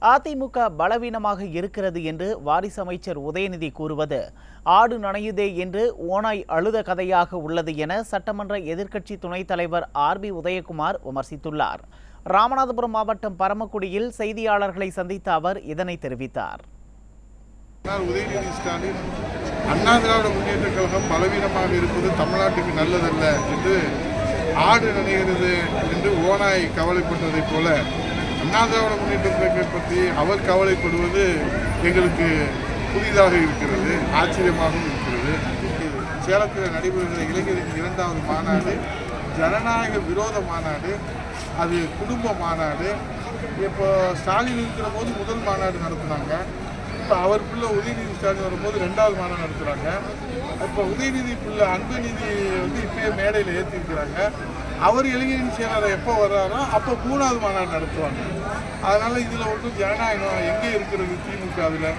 அதிமுக பலவீனமாக இருக்கிறது என்று வாரிசு அமைச்சர் உதயநிதி கூறுவது ஆடு நனையுதே என்று ஓநாய் அழுத கதையாக உள்ளது என சட்டமன்ற எதிர்க்கட்சி துணைத் தலைவர் ஆர்பி உதயகுமார் விமர்சித்துள்ளார். ராமநாதபுரம் மாவட்டம் பரமக்குடியில் செய்தியாளர்களை சந்தித்த அவர் இதனை தெரிவித்தார். உதயநிதி ஸ்டாலின் அண்ணா திராவிட முன்னேற்ற கழகம் பலவீனமாக இருப்பது தமிழ்நாட்டுக்கு நல்லதல்ல என்று ஆடு நனைகிறது என்று ஓநாய் கவலைப்பட்டதைப் போல அண்ணா திராவிட முன்னேற்ற கழகத்தை பற்றி அவர் கவலைப்படுவது எங்களுக்கு புதிதாக இருக்கிறது, ஆச்சரியமாகவும் இருக்கிறது. சேலத்தில் நடைபெறுகிற இளைஞரின் 2வது மாநாடு ஜனநாயக விரோத மாநாடு, அது குடும்ப மாநாடு. இப்போ ஸ்டாலின் இருக்கிற போது முதல் மாநாடு நடத்துனாங்க. இப்போ அவர் பிள்ளை உதயநிதி ஸ்டாலின் வரும்போது 2வது மாநாடு நடத்துகிறாங்க. இப்போ உதயநிதி பிள்ளை அன்புநிதி இப்பயே மேடையில் ஏற்றிருக்கிறாங்க. அவர் இளைஞரின் செயலாளர் எப்போ வர்றாரோ அப்போ 3வது மாநாடு நடத்துவாங்க. அதனால் இதில் ஒன்றும் ஜனநாயகம் எங்கே இருக்கிறது திமுக? அதில்